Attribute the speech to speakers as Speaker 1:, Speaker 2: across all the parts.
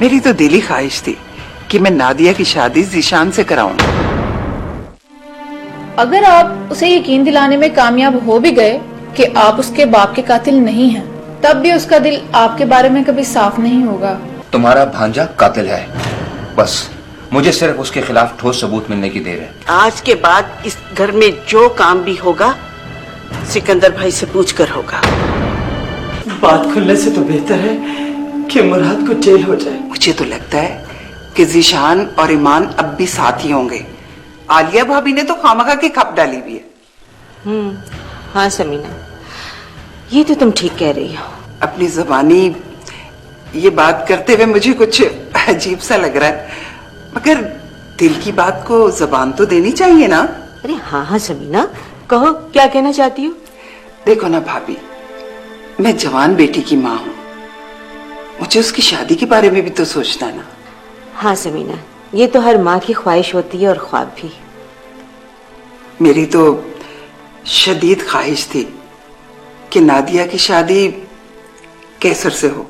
Speaker 1: मेरी तो दिली ख्वाहिश थी कि मैं नादिया की शादी जीशान से कराऊं।
Speaker 2: अगर आप उसे यकीन दिलाने में कामयाब हो भी गए कि आप उसके बाप के कातिल नहीं हैं, तब भी उसका दिल आपके बारे में कभी साफ नहीं होगा।
Speaker 3: तुम्हारा भांजा कातिल है, बस मुझे सिर्फ उसके खिलाफ ठोस सबूत मिलने की देर है।
Speaker 4: आज के बाद इस घर में जो काम भी होगा सिकंदर भाई से पूछ कर होगा।
Speaker 5: बात खुलने से तो बेहतर है कि मुराद को जेल हो जाए।
Speaker 1: मुझे तो लगता है कि जीशान और ईमान अब भी साथ ही होंगे। आलिया भाभी ने तो खामखा की खप डाली हुई है।
Speaker 4: हाँ समीना, ये तो तुम ठीक कह रही हो।
Speaker 1: अपनी जबानी ये बात करते हुए मुझे कुछ अजीब सा लग रहा है, मगर दिल की बात को जबान तो देनी चाहिए ना।
Speaker 4: अरे हाँ हाँ समीना, कहो क्या कहना चाहती हो।
Speaker 1: देखो ना भाभी, मैं जवान बेटी की माँ हूँ, मुझे उसकी शादी के बारे में भी तो सोचना है ना।
Speaker 4: हाँ समीना, ये तो हर माँ की ख्वाहिश होती है और ख्वाब भी।
Speaker 1: मेरी तो शदीद ख्वाहिश थी कि नादिया की शादी कैसर से हो,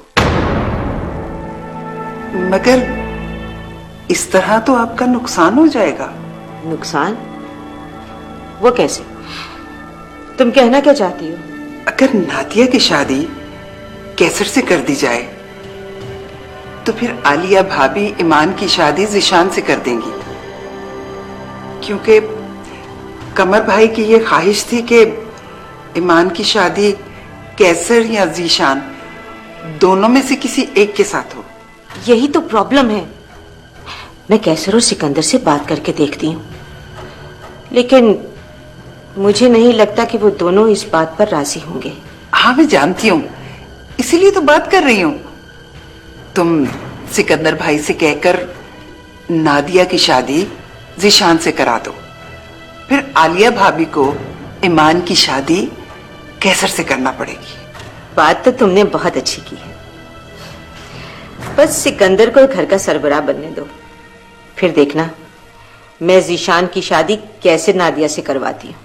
Speaker 1: मगर इस तरह तो आपका नुकसान हो जाएगा।
Speaker 4: नुकसान? वो कैसे? तुम कहना क्या चाहती हो?
Speaker 1: अगर नादिया की शादी कैसर से कर दी जाए तो फिर आलिया भाभी ईमान की शादी जीशान से कर देंगी, क्योंकि कमर भाई की ये ख्वाहिश थी कि ईमान की शादी कैसर या जीशान दोनों में से किसी एक के साथ हो।
Speaker 4: यही तो प्रॉब्लम है। मैं कैसर और सिकंदर से बात करके देखती हूँ, लेकिन मुझे नहीं लगता कि वो दोनों इस बात पर राजी होंगे।
Speaker 1: हाँ मैं जानती हूँ, इसीलिए तो बात कर रही हूँ। तुम सिकंदर भाई से कहकर नादिया की शादी जीशान से करा दो, फिर आलिया भाभी को ईमान की शादी कैसर से करना पड़ेगी।
Speaker 4: बात तो तुमने बहुत अच्छी की है, बस सिकंदर को घर का सरबराह बनने दो, फिर देखना मैं जीशान की शादी कैसे नादिया से करवाती हूँ।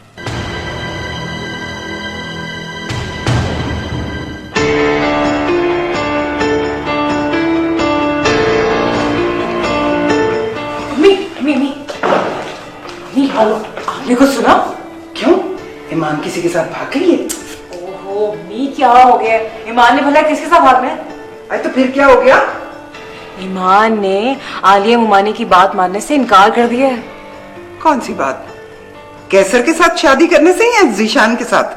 Speaker 5: आपने कुछ सुना?
Speaker 1: क्यों? ईमान किसी के साथ भाग गई है?
Speaker 5: ओहो मी, क्या हो गया? ईमान ने भला किसके साथ भागना है?
Speaker 1: अरे तो फिर क्या हो गया?
Speaker 5: ईमान ने आलिया मुमानी की बात मानने से इनकार कर दिया है।
Speaker 1: कौन सी बात? कैसर के साथ शादी करने से या जीशान के साथ?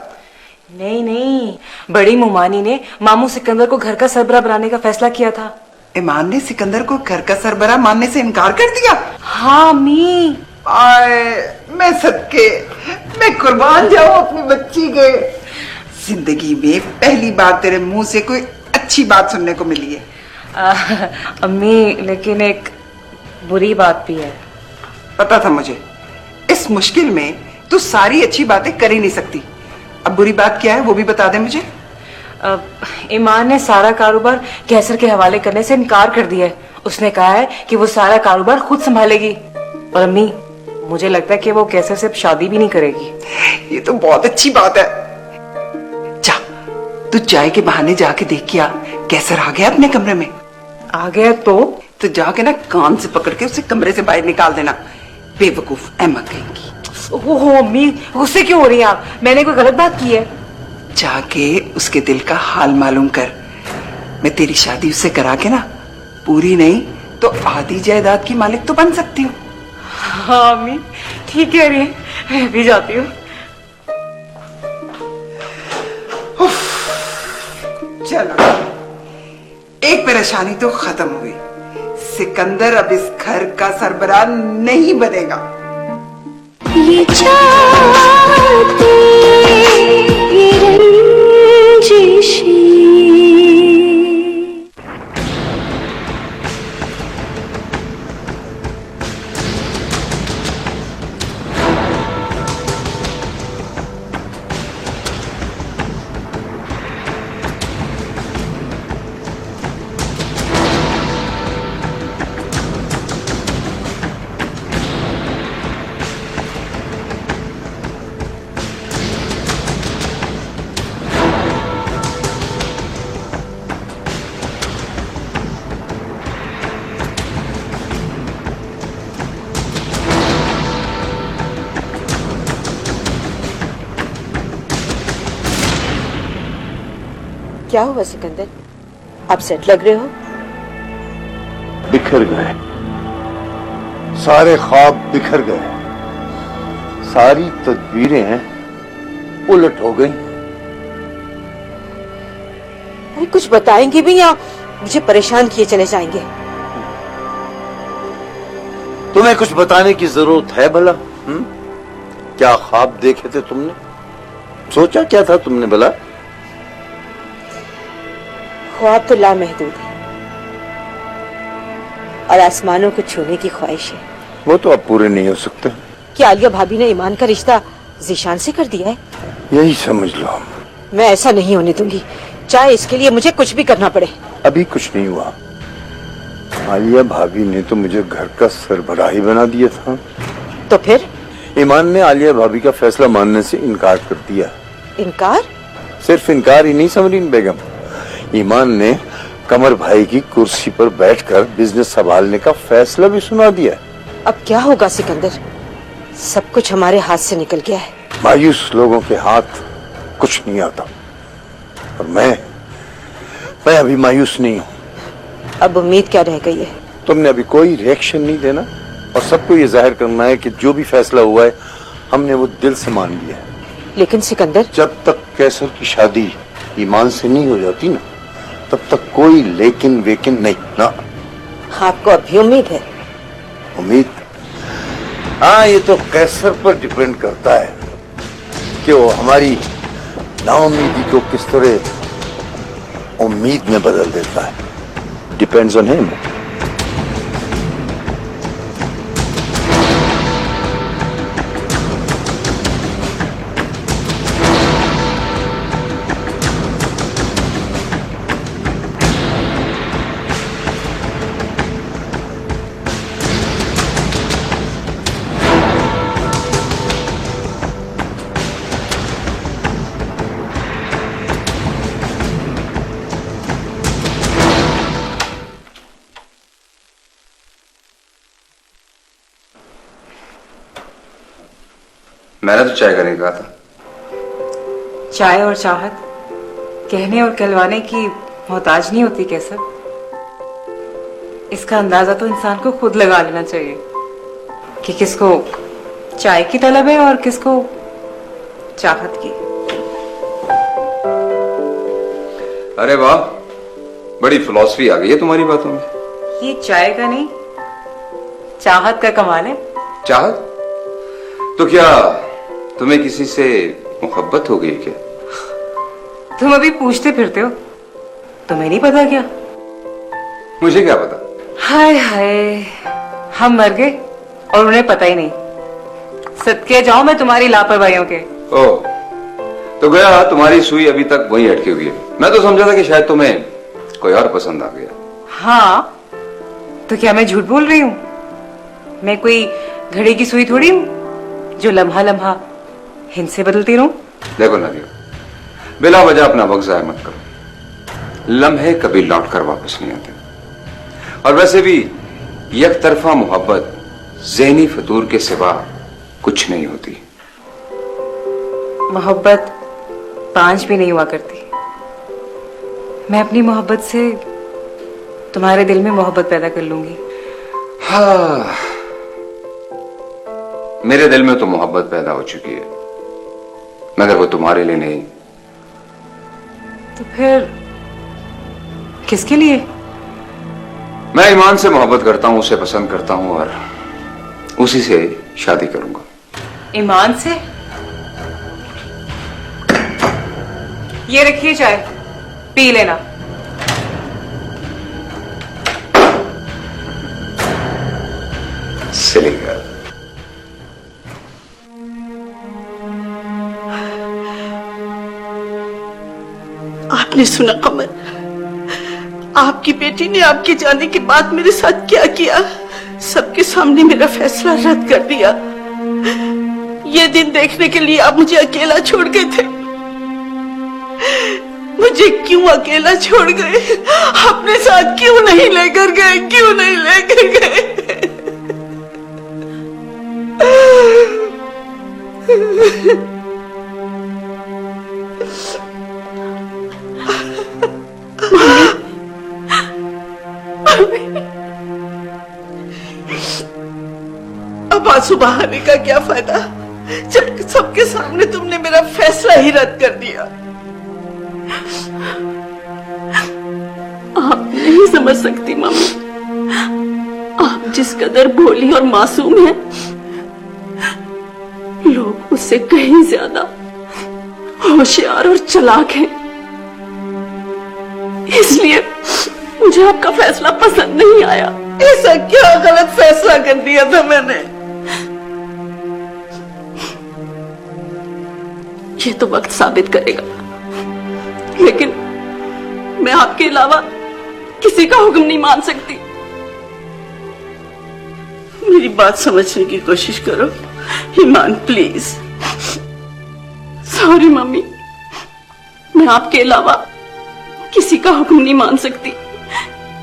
Speaker 5: नहीं नहीं, बड़ी मुमानी ने मामू सिकंदर को घर का सरबराह बनाने का फैसला किया था।
Speaker 1: ईमान ने सिकंदर को घर का सरबराह मानने से इनकार कर दिया?
Speaker 5: हाँ मी।
Speaker 1: आए मैं सदके, मैं कुर्बान जाऊं अपनी बच्ची के। जिंदगी में पहली बार तेरे मुंह से कोई अच्छी बात सुनने को मिली है।
Speaker 5: अम्मी, लेकिन एक बुरी बात भी है।
Speaker 1: पता था मुझे, इस मुश्किल में तू सारी अच्छी बातें कर ही नहीं सकती। अब बुरी बात क्या है वो भी बता दे मुझे।
Speaker 5: ईमान ने सारा कारोबार कैसर के हवाले करने से इनकार कर दिया है। उसने कहा है कि वो सारा कारोबार खुद संभालेगी। और अम्मी, मुझे लगता है कि वो कैसर से अब शादी भी नहीं करेगी।
Speaker 1: ये तो बहुत अच्छी बात है। जा, तू चाय के बहाने जाके देख के आ, कैसर आ गया अपने कमरे में।
Speaker 5: आ गया तो
Speaker 1: जाके ना कान से पकड़ के उसे कमरे से बाहर निकाल देना। बेवकूफ अहमद कहेंगी।
Speaker 5: ओहो अम्मी, गुस्से क्यों हो रही हैं आप? मैंने कोई गलत बात की है?
Speaker 1: जाके उसके दिल का हाल मालूम कर। मैं तेरी शादी उससे करा के ना, पूरी नहीं तो आधी जायदाद की मालिक तो बन सकती हूँ।
Speaker 5: हाँ अम्मी, ठीक कह रही है, मैं भी जाती हूँ।
Speaker 1: चलो, एक परेशानी तो खत्म हुई। सिकंदर अब इस घर का सरबराह नहीं बनेगा।
Speaker 6: ये चाहते ये रंजिशी।
Speaker 4: क्या हुआ सिकंदर? आप सेट लग रहे हो।
Speaker 7: बिखर गए, सारे ख्वाब बिखर गए, सारी तदबीरें उलट हो गई।
Speaker 4: अरे कुछ बताएंगे भी या मुझे परेशान किए चले जाएंगे?
Speaker 7: तुम्हें कुछ बताने की जरूरत है भला? क्या ख्वाब देखे थे तुमने? सोचा क्या था तुमने भला?
Speaker 4: ख्वाब तो लामहदूद है और आसमानों को छूने की ख्वाहिश है।
Speaker 7: वो तो अब पूरे नहीं हो सकते।
Speaker 4: क्या आलिया भाभी ने ईमान का रिश्ता जीशान से कर दिया है?
Speaker 7: यही समझ लो।
Speaker 4: मैं ऐसा नहीं होने दूंगी, चाहे इसके लिए मुझे कुछ भी करना पड़े।
Speaker 7: अभी कुछ नहीं हुआ। आलिया भाभी ने तो मुझे घर का सरबराही बना दिया था।
Speaker 4: तो फिर?
Speaker 7: ईमान ने आलिया भाभी का फैसला मानने से इनकार कर दिया।
Speaker 4: इनकार?
Speaker 7: सिर्फ इनकार ही नहीं समरीन बेगम, ईमान ने कमर भाई की कुर्सी पर बैठकर बिजनेस संभालने का फैसला भी सुना दिया।
Speaker 4: अब क्या होगा सिकंदर? सब कुछ हमारे हाथ से निकल गया है।
Speaker 7: मायूस लोगों के हाथ कुछ नहीं आता और मैं अभी मायूस नहीं हूँ।
Speaker 4: अब उम्मीद क्या रह गई है?
Speaker 7: तुमने अभी कोई रिएक्शन नहीं देना और सबको ये जाहिर करना है कि जो भी फैसला हुआ है हमने वो दिल से मान लिया है।
Speaker 4: लेकिन सिकंदर,
Speaker 7: जब तक कैसर की शादी ईमान से नहीं हो जाती ना, तब तक कोई लेकिन वेकिन नहीं ना।
Speaker 4: आपको अभी उम्मीद है?
Speaker 7: उम्मीद? हाँ, ये तो कैसर पर डिपेंड करता है कि वो हमारी नाउम्मीदी को किस तरह उम्मीद में बदल देता है। Depends on him.
Speaker 3: मैंने तो चाय करने कहा था।
Speaker 5: चाय और चाहत कहने और कहलवाने की मोहताज नहीं होती कैसर। इसका अंदाजा तो इंसान को खुद लगा लेना चाहिए कि किसको चाय की तलब है और किसको चाहत की।
Speaker 3: अरे वाह, बड़ी फिलॉसफी आ गई है तुम्हारी बातों में।
Speaker 5: ये चाय का नहीं, चाहत का कमाल है।
Speaker 3: चाहत? तो क्या तुम्हें किसी से मोहब्बत हो गई क्या?
Speaker 5: तुम अभी पूछते फिरते हो, तुम्हें नहीं पता क्या?
Speaker 3: मुझे क्या पता।
Speaker 5: हाय हाय, हम मर गए और उन्हें पता ही नहीं। सदके जाऊं मैं तुम्हारी लापरवाहियों के।
Speaker 3: ओह, तो गया तुम्हारी सुई अभी तक वहीं अटकी हुई है। मैं तो समझा था कि शायद तुम्हें कोई और पसंद आ गया।
Speaker 5: हाँ, तो क्या मैं झूठ बोल रही हूँ? मैं कोई घड़ी की सुई थोड़ी हूँ जो लम्हा लम्हा हिंद से बदलती रहूं।
Speaker 3: देखो नदिया, बिला वजह अपना वक्त जाया मत करो। लम्हे कभी लौट कर वापस नहीं आते और वैसे भी एक तरफा मोहब्बत ज़हनी फतूर के सिवा कुछ नहीं होती।
Speaker 5: मोहब्बत 5 भी नहीं हुआ करती। मैं अपनी मोहब्बत से तुम्हारे दिल में मोहब्बत पैदा कर लूंगी।
Speaker 3: हाँ, मेरे दिल में तो मोहब्बत पैदा हो चुकी है, मगर वो तुम्हारे लिए नहीं।
Speaker 5: तो फिर किसके लिए?
Speaker 3: मैं ईमान से मोहब्बत करता हूं, उसे पसंद करता हूं और उसी से शादी करूंगा।
Speaker 5: ईमान से? ये रखिए चाय, पी लेना।
Speaker 3: Silly girl.
Speaker 8: आपने सुना कमर, आपकी बेटी ने आपके जाने के बाद मेरे साथ क्या किया? सबके सामने मेरा फैसला रद्द कर दिया। ये दिन देखने के लिए आप मुझे अकेला छोड़ गए थे। मुझे क्यों अकेला छोड़ गए? अपने साथ क्यों नहीं लेकर गए? क्यों नहीं लेकर गए? आंसू बहाने का क्या फायदा जब सबके सामने तुमने मेरा फैसला ही रद्द कर दिया। आप नहीं समझ सकती मम्मी, आप जिस कदर भोली और मासूम हैं, लोग उससे कहीं ज्यादा होशियार और चालाक हैं। इसलिए मुझे आपका फैसला पसंद नहीं आया। ऐसा क्या गलत फैसला कर दिया था मैंने? ये तो वक्त साबित करेगा, लेकिन मैं आपके अलावा किसी का हुक्म नहीं मान सकती। मेरी बात समझने की कोशिश करो ईमान, प्लीज। सॉरी मम्मी, मैं आपके अलावा किसी का हुक्म नहीं मान सकती।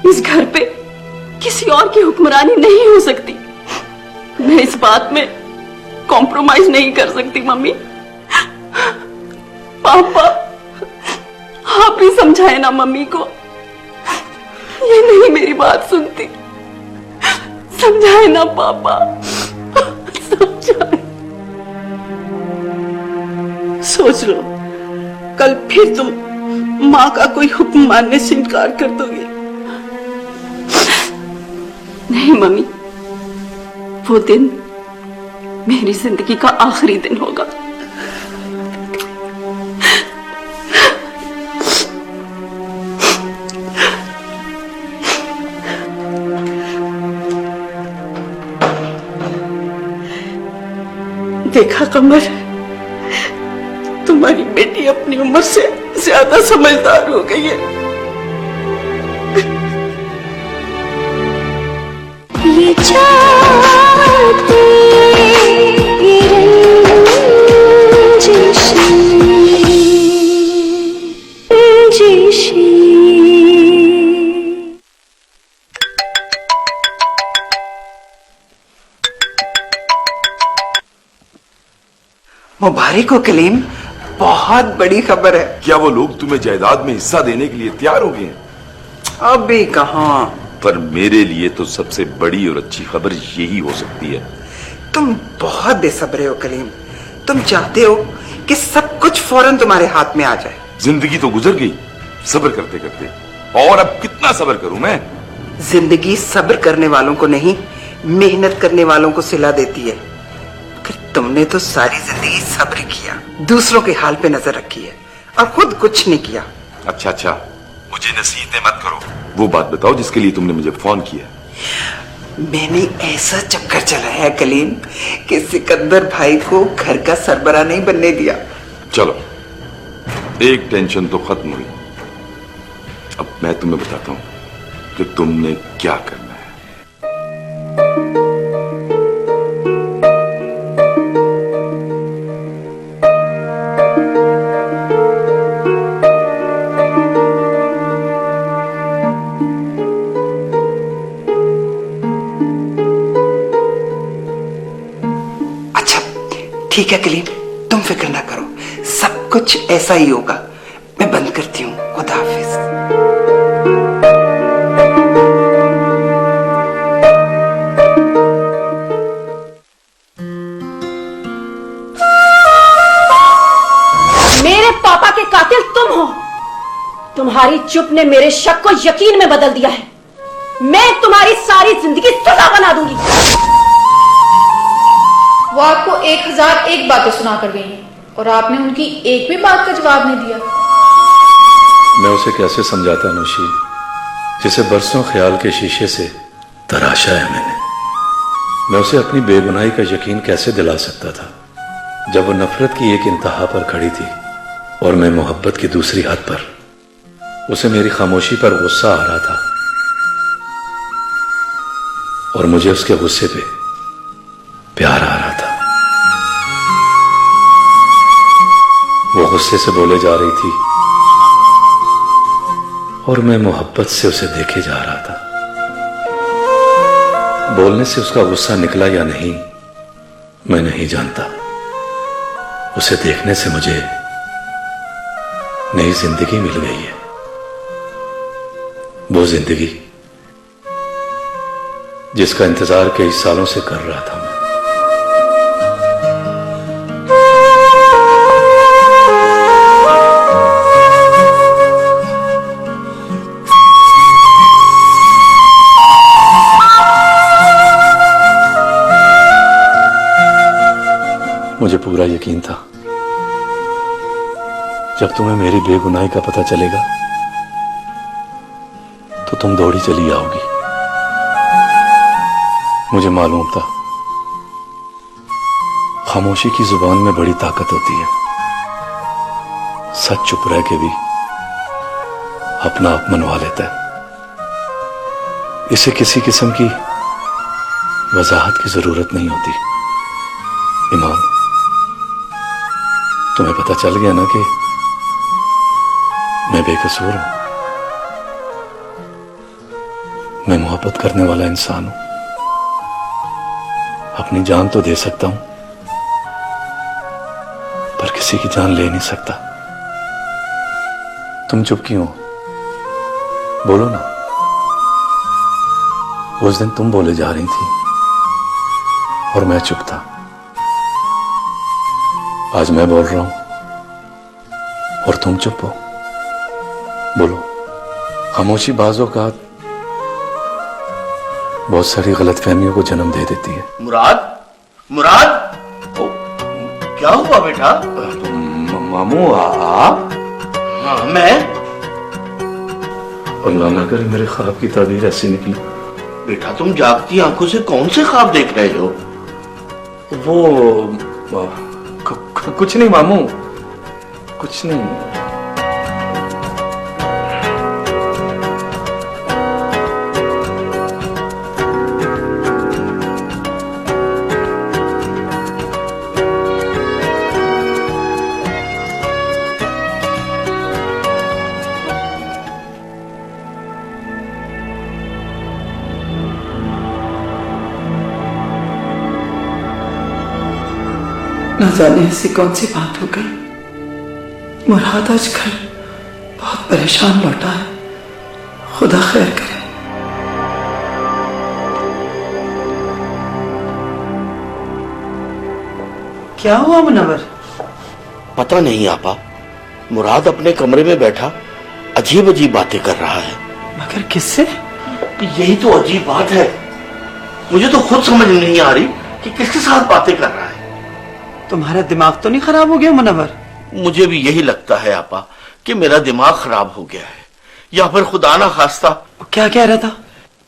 Speaker 8: इस घर पे किसी और की हुक्मरानी नहीं हो सकती। मैं इस बात में कॉम्प्रोमाइज नहीं कर सकती मम्मी। पापा, आप ही समझाए ना मम्मी को, ये नहीं मेरी बात सुनती। समझाए ना पापा, समझाए। सोच लो, कल फिर तुम माँ का कोई हुक्म मानने से इनकार कर दोगे। नहीं मम्मी, वो दिन मेरी जिंदगी का आखिरी दिन होगा। देखा कमर, तुम्हारी बेटी अपनी उम्र से ज्यादा समझदार हो गई है।
Speaker 6: ये चाहते ये रंजिशी रंजिशी।
Speaker 1: मुबारक हो कलीम, बहुत बड़ी खबर है।
Speaker 9: क्या वो लोग तुम्हें जायदाद में हिस्सा देने के लिए तैयार हो गए हैं?
Speaker 1: अभी कहाँ,
Speaker 9: पर मेरे लिए तो सबसे बड़ी और अच्छी खबर यही हो सकती है।
Speaker 1: तुम बहुत बेसब्रे हो कलीम। तुम चाहते हो कि सब कुछ फौरन तुम्हारे हाथ में आ जाए।
Speaker 9: जिंदगी तो गुजर गई सब्र करते करते, और अब कितना सब्र करूं मैं?
Speaker 1: जिंदगी सब्र करने वालों को नहीं, मेहनत करने वालों को सिला देती है। तुमने तो सारी जिंदगी सब्र किया, दूसरों के हाल पे नजर रखी है और खुद कुछ नहीं किया।
Speaker 9: अच्छा अच्छा, मुझे नसीहतें मत करो। वो बात बताओ जिसके लिए तुमने मुझे फोन किया।
Speaker 1: मैंने ऐसा चक्कर चलाया है कलीम कि सिकंदर भाई को घर का सरबराह नहीं बनने दिया।
Speaker 9: चलो, एक टेंशन तो खत्म हुई। अब मैं तुम्हें बताता हूं कि तुमने क्या करना है।
Speaker 1: ठीक है कलीम, तुम फिक्र ना करो, सब कुछ ऐसा ही होगा। मैं बंद करती हूँ, खुदा हाफिज।
Speaker 4: मेरे पापा के कातिल तुम हो। तुम्हारी चुप ने मेरे शक को यकीन में बदल दिया है। मैं तुम्हारी सारी जिंदगी सजा बना दूंगी।
Speaker 2: वो आपको 1001 बातें सुना कर गई हैं और आपने उनकी एक भी बात का जवाब नहीं दिया।
Speaker 10: मैं उसे कैसे समझाता नौशी, जिसे बरसों ख्याल के शीशे से तराशा है मैंने। मैं उसे अपनी बेगुनाही का यकीन कैसे दिला सकता था जब वो नफरत की एक इंतहा पर खड़ी थी और मैं मोहब्बत की दूसरी हद पर। उसे मेरी खामोशी पर गुस्सा आ रहा था और मुझे उसके गुस्से पे प्यार आ रहा था। वो गुस्से से बोले जा रही थी और मैं मोहब्बत से उसे देखे जा रहा था। बोलने से उसका गुस्सा निकला या नहीं मैं नहीं जानता। उसे देखने से मुझे नई जिंदगी मिल गई है। वो जिंदगी जिसका इंतजार कई सालों से कर रहा था मैं। यकीन था जब तुम्हें मेरी बेगुनाही का पता चलेगा तो तुम दौड़ी चली आओगी। मुझे मालूम था खामोशी की जुबान में बड़ी ताकत होती है। सच चुप रह के भी अपना आप मनवा लेता है। इसे किसी किस्म की वजाहत की जरूरत नहीं होती। ईमान, तुम्हें पता चल गया ना कि मैं बेकसूर हूं। मैं मोहब्बत करने वाला इंसान हूं। अपनी जान तो दे सकता हूं पर किसी की जान ले नहीं सकता। तुम चुप क्यों हो? बोलो ना। उस दिन तुम बोले जा रही थी और मैं चुप था। आज मैं बोल रहा हूं और तुम चुप हो। बोलो। खामोशी बाजों का बहुत सारी गलतफहमियों को जन्म दे देती है।
Speaker 7: मुराद, मुराद, क्या हुआ बेटा?
Speaker 3: मामू आप?
Speaker 7: हाँ, मैं।
Speaker 10: अल्लाह ना करे मेरे ख्वाब की ताबीर ऐसी निकली।
Speaker 7: बेटा तुम जागती आंखों से कौन से ख्वाब देख रहे हो?
Speaker 10: वो कुछ नहीं मामू, कुछ नहीं।
Speaker 1: न जाने ऐसी कौन सी बात हो गई। मुराद आज घर बहुत परेशान लौटा है। खुदा खैर करे। क्या हुआ मुनव्वर?
Speaker 7: पता नहीं आपा, मुराद अपने कमरे में बैठा अजीब अजीब बातें कर रहा है।
Speaker 1: मगर किससे?
Speaker 7: यही तो अजीब बात है। मुझे तो खुद समझ नहीं आ रही कि किसके साथ बातें कर रहा है।
Speaker 1: तुम्हारा दिमाग तो नहीं खराब हो गया मुनव्वर?
Speaker 7: मुझे भी यही लगता है आपा कि मेरा दिमाग खराब हो गया है, या फिर खुदा ना खास्ता।
Speaker 1: क्या कह रहा था?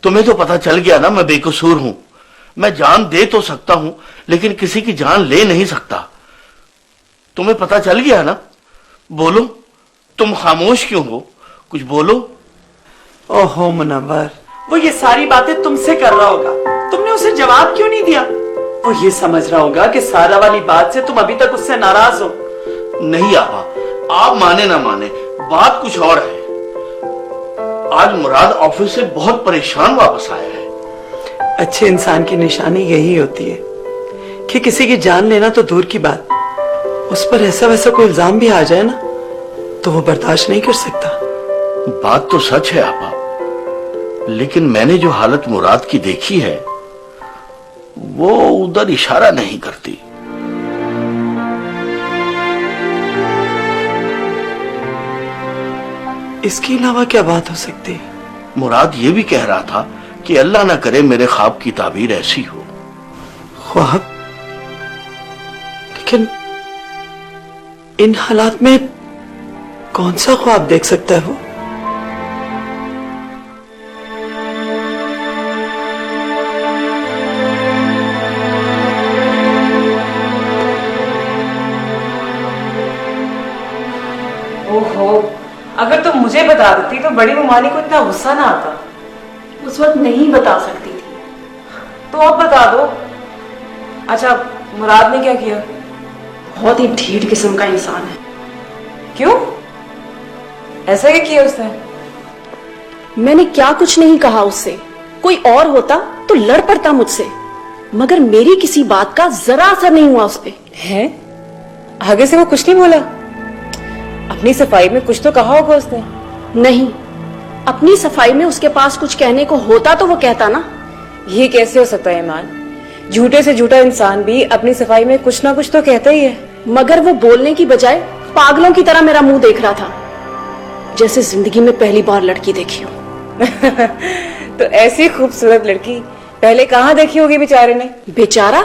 Speaker 7: तुम्हें तो पता चल गया ना, मैं बेकसूर हूं। मैं जान दे तो सकता हूं लेकिन किसी की जान ले नहीं सकता। तुम्हें पता चल गया ना? बोलो, तुम खामोश क्यों हो? कुछ बोलो।
Speaker 1: ओहो मुनव्वर, वो ये सारी बातें तुमसे कर रहा होगा। तुमने उसे जवाब क्यों नहीं दिया? वो ये समझ रहा होगा कि सारा वाली बात से तुम अभी तक उससे नाराज हो।
Speaker 7: नहीं आपा, आप माने ना माने, बात कुछ और है। आज मुराद ऑफिस से बहुत परेशान वापस आया है।
Speaker 1: अच्छे इंसान की निशानी यही होती है कि किसी की जान लेना तो दूर की बात, उस पर ऐसा वैसा कोई इल्जाम भी आ जाए ना तो वो बर्दाश्त नहीं कर सकता।
Speaker 7: बात तो सच है आपा, लेकिन मैंने जो हालत मुराद की देखी है वो उधर इशारा नहीं करती।
Speaker 1: इसके अलावा क्या बात हो सकती है?
Speaker 7: मुराद ये भी कह रहा था कि अल्लाह ना करे मेरे ख्वाब की ताबीर ऐसी हो।
Speaker 1: ख्वाब? लेकिन इन हालात में कौन सा ख्वाब देख सकता है वो?
Speaker 5: ओहो, अगर तुम मुझे बता देती तो बड़ी ममानी को इतना गुस्सा ना आता।
Speaker 2: उस वक्त नहीं बता सकती थी।
Speaker 5: तो अब बता दो। अच्छा, मुराद ने क्या किया?
Speaker 8: बहुत ही ढीठ किस्म का इंसान है।
Speaker 5: क्यों? ऐसा क्या किया उसने?
Speaker 8: मैंने क्या कुछ नहीं कहा उससे। कोई और होता तो लड़ पड़ता मुझसे, मगर मेरी किसी बात का जरा असर नहीं हुआ उस पे।
Speaker 5: है? आगे से वो कुछ नहीं बोला? अपनी सफाई में कुछ तो कहा होगा उसने।
Speaker 8: नहीं, अपनी सफाई में उसके पास कुछ कहने को होता तो वो कहता ना।
Speaker 5: ये कैसे हो सकता है ईमान? झूठे से झूठा इंसान भी अपनी सफाई में कुछ ना कुछ तो कहता ही है।
Speaker 8: मगर वो बोलने की बजाय पागलों की तरह मेरा मुंह देख रहा था, जैसे जिंदगी में पहली बार लड़की देखी हो।
Speaker 5: तो ऐसी खूबसूरत लड़की पहले कहाँ देखी होगी बेचारे ने?
Speaker 8: बेचारा?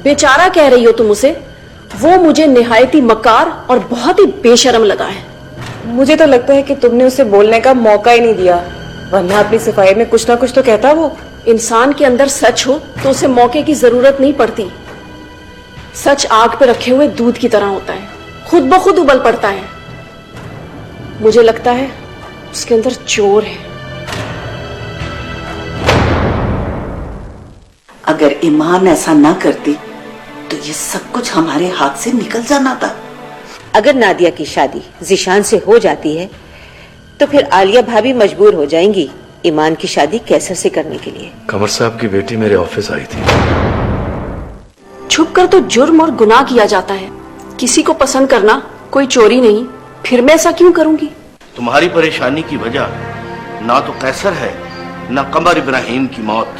Speaker 8: बेचारा कह रही हो तुम उसे?
Speaker 11: वो मुझे निहायती मकार और बहुत ही बेशर्म लगा है।
Speaker 5: मुझे तो लगता है कि तुमने उसे बोलने का मौका ही नहीं दिया, वरना अपनी सफाई में कुछ ना कुछ तो कहता वो।
Speaker 11: इंसान के अंदर सच हो तो उसे मौके की जरूरत नहीं पड़ती। सच आग पे रखे हुए दूध की तरह होता है, खुद ब खुद उबल पड़ता है। मुझे लगता है उसके अंदर चोर है।
Speaker 8: अगर ईमान ऐसा ना करती तो ये सब कुछ हमारे हाथ से निकल जाना था।
Speaker 4: अगर नादिया की शादी जिशान से हो जाती है तो फिर आलिया भाभी मजबूर हो जाएंगी ईमान की शादी कैसर से करने के लिए।
Speaker 10: कमर साहब की बेटी मेरे ऑफिस आई थी।
Speaker 11: छुप कर तो जुर्म और गुनाह किया जाता है। किसी को पसंद करना कोई चोरी नहीं, फिर मैं ऐसा क्यों करूंगी?
Speaker 12: तुम्हारी परेशानी की वजह ना तो कैसर है ना कमर इब्राहिम की मौत।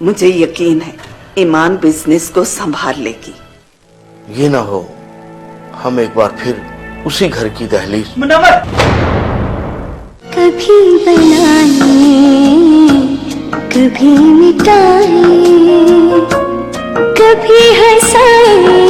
Speaker 8: मुझे यकीन है ईमान बिजनेस को संभाल लेगी।
Speaker 12: ये ना हो हम एक बार फिर उसी घर की दहलीज।
Speaker 6: कभी बनाए कभी मिटाए कभी हंसाए